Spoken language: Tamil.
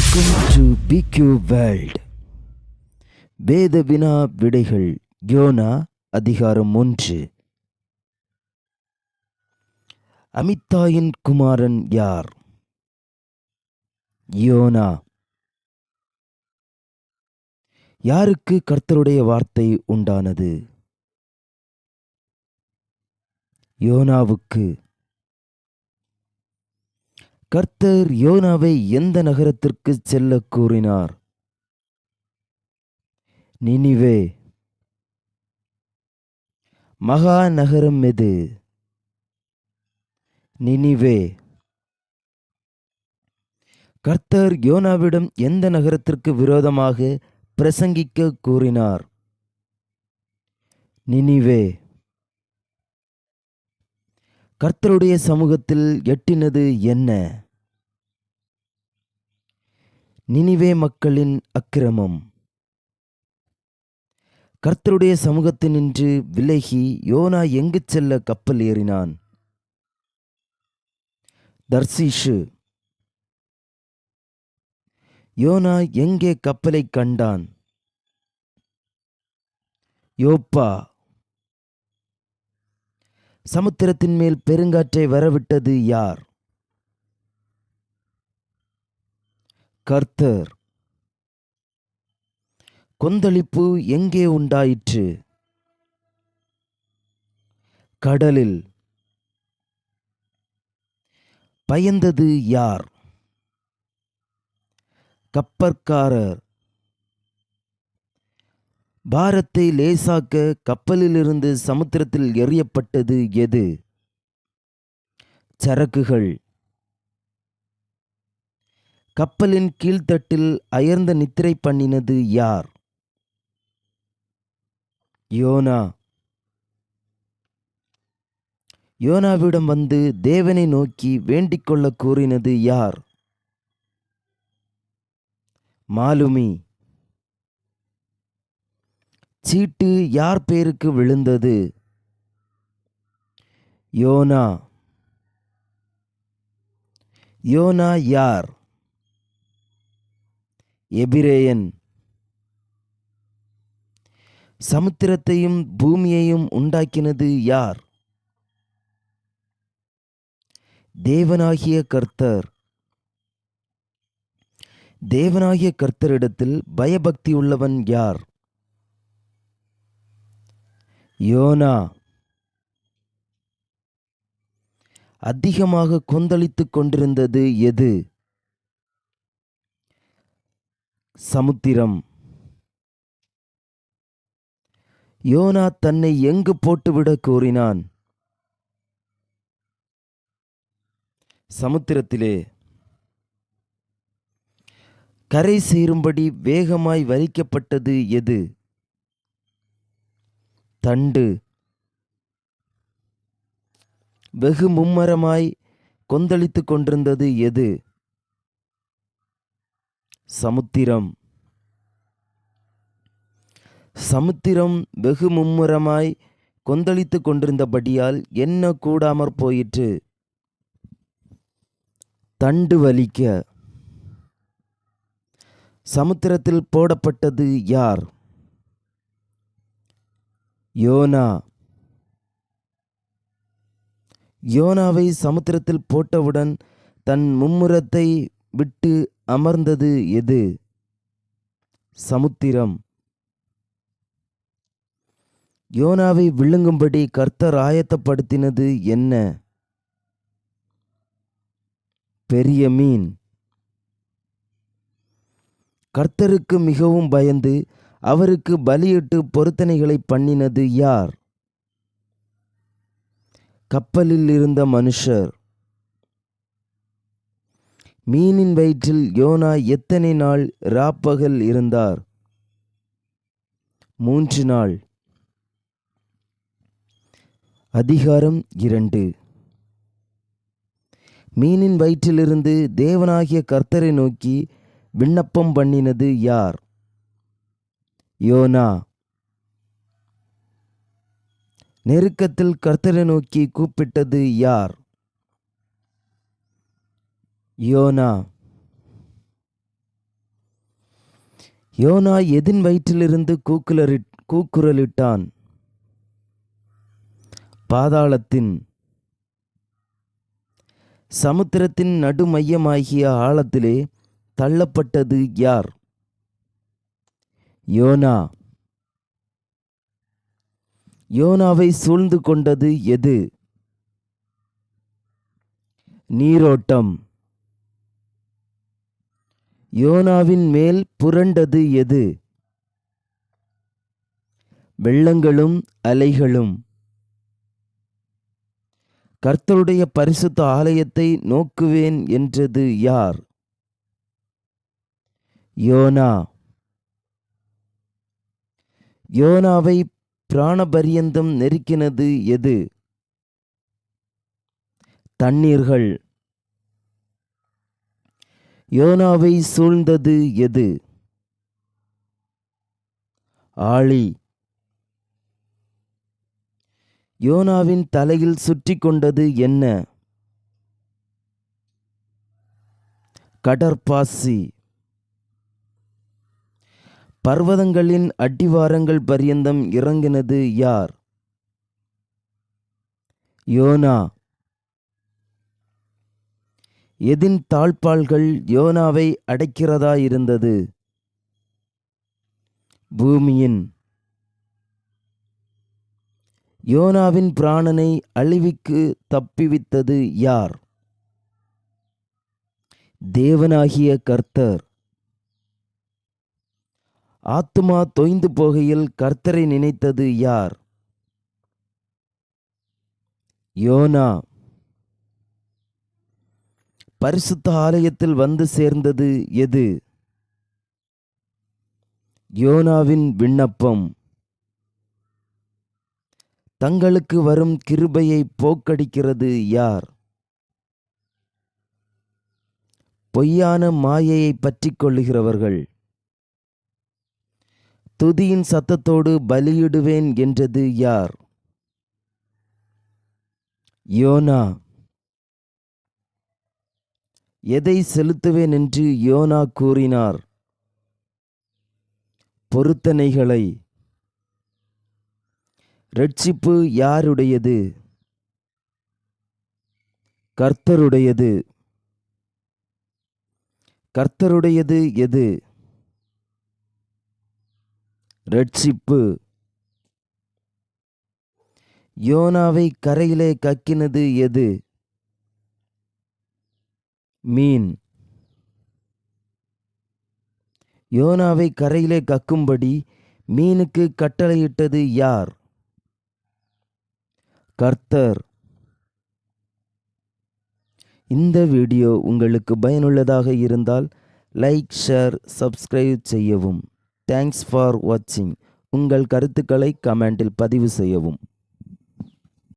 Welcome to பிக்யூ world. வேத வினா விடைகள். யோனா அதிகாரம் 1. அமித்தாயின் குமாரன் யார்? யோனா. யாருக்கு கர்த்தருடைய வார்த்தை உண்டானது? யோனாவுக்கு. கர்த்தர் யோனாவை எந்த நகரத்திற்கு செல்ல கூறினார்? நினிவே. மகா நகரம் எது? நினிவே. கர்த்தர் யோனாவிடம் எந்த நகரத்திற்கு விரோதமாக பிரசங்கிக்க கூறினார்? நினிவே. கர்த்தருடைய சமூகத்தில் எட்டினது என்ன? நினிவே மக்களின் அக்கிரமம். கர்த்தருடைய சமூகத்தினின்று விலகி யோனா எங்கு செல்ல கப்பல் ஏறினான்? தர்சீஷு. யோனா எங்கே கப்பலை கண்டான்? யோப்பா. சமுத்திரத்தின் மேல் பெருங்காற்றை வரவிட்டது யார்? கர்த்தர். கொந்தளிப்பு எங்கே உண்டாயிற்று? கடலில். பயந்தது யார்? கப்பற்காரர். பாரத்தை லேசாக்க கப்பலிலிருந்து சமுத்திரத்தில் எறியப்பட்டது எது? சரக்குகள். கப்பலின் கீழ்த்தட்டில் அயர்ந்த நித்திரை பண்ணினது யார்? யோனா. யோனாவிடம் வந்து தேவனை நோக்கி வேண்டிக் கொள்ள கூறினது யார்? மாலுமி. சீட்டு யார் பேருக்கு விழுந்தது? யோனா. யோனா யார்? எபிரேயன். சமுத்திரத்தையும் பூமியையும் உண்டாக்கினது யார்? தேவனாகிய கர்த்தர். தேவனாகிய கர்த்தரிடத்தில் பயபக்தி உள்ளவன் யார்? யோனா. அதிகமாக கொந்தளித்துக் கொண்டிருந்தது எது? சமுத்திரம். யோனா தன்னை எங்கு போட்டுவிட கூறினான்? சமுத்திரத்திலே. கரை சேரும்படி வேகமாய் வலிக்கப்பட்டது எது? தண்டு. வெகு மும்மரமாய் கொந்தளித்துக் கொண்டிருந்தது எது? சமுத்திரம். சமுத்திரம் வெகு மும்முரமாய் கொந்தளித்துக் கொண்டிருந்தபடியால் என்ன கூடாமற் போயிற்று? தண்டு வலிக்க. சமுத்திரத்தில் போடப்பட்டது யார்? யோனா. யோனாவை சமுத்திரத்தில் போட்டவுடன் தன் மும்முரத்தை விட்டு அமர்ந்தது எது? சமுத்திரம். யோனாவை விழுங்கும்படி கர்த்தர் ஆயத்தப்படுத்தினது என்ன? பெரிய மீன். கர்த்தருக்கு மிகவும் பயந்து அவருக்கு பலியிட்டு பொருத்தனைகளை பண்ணினது யார்? கப்பலில் இருந்த மனுஷர். மீனின் வயிற்றில் யோனா எத்தனை நாள் ராப்பகல் இருந்தார்? 3 நாள். அதிகாரம் 2. மீனின் வயிற்றிலிருந்து தேவனாகிய கர்த்தரை நோக்கி விண்ணப்பம் பண்ணினது யார்? யோனா. நெருக்கத்தில் கர்த்தரை நோக்கி கூப்பிட்டது யார்? யோனா. யோனா எதின் வயிற்றிலிருந்து கூக்குரலிட்டான்? பாதாளத்தின். சமுத்திரத்தின் நடுமையமாகிய ஆழத்திலே தள்ளப்பட்டது யார்? யோனா. யோனாவை சூழ்ந்து கொண்டது எது? நீரோட்டம். யோனாவின் மேல் புரண்டது எது? வெள்ளங்களும் அலைகளும். கர்த்தருடைய பரிசுத்த ஆலயத்தை நோக்குவேன் என்றது யார்? யோனா. யோனாவை பிராணபரியந்தம் நெருக்கினது எது? தண்ணீர்கள். யோனாவை சூழ்ந்தது எது? ஆழி. யோனாவின் தலையில் சுற்றி கொண்டது என்ன? கடற்பாசி. பர்வதங்களின் அடிவாரங்கள் பரியந்தம் இறங்கினது யார்? யோனா. எதின் தாழ்பாள்கள் யோனாவை அடைக்கிறதா இருந்தது? பூமியின். யோனாவின் பிராணனை அழிவுக்கு தப்பிவித்தது யார்? தேவனாகிய கர்த்தர். ஆத்துமா தொய்ந்து போகையில் கர்த்தரை நினைத்தது யார்? யோனா. பரிசுத்த ஆலயத்தில் வந்து சேர்ந்தது எது? யோனாவின் விண்ணப்பம். தங்களுக்கு வரும் கிருபையை போக்கடிக்கிறது யார்? பொய்யான மாயையை பற்றி கொள்ளுகிறவர்கள். துதியின் சத்தத்தோடு பலியிடுவேன் என்றது யார்? யோனா. எதை செலுத்துவேன் என்று யோனா கூறினார்? பொருத்தனைகளை. இரட்சிப்பு யாருடையது? கர்த்தருடையது. கர்த்தருடையது எது? இரட்சிப்பு. யோனாவை கரையிலே கக்கினது எது? மீன். யோனாவை கரையிலே கக்கும்படி மீனுக்கு கட்டளையிட்டது யார்? கர்த்தர். இந்த வீடியோ உங்களுக்கு பயனுள்ளதாக இருந்தால் லைக், ஷேர், சப்ஸ்கிரைப் செய்யவும். தேங்க்ஸ் ஃபார் வாட்சிங். உங்கள் கருத்துக்களை கமெண்டில் பதிவு செய்யவும்.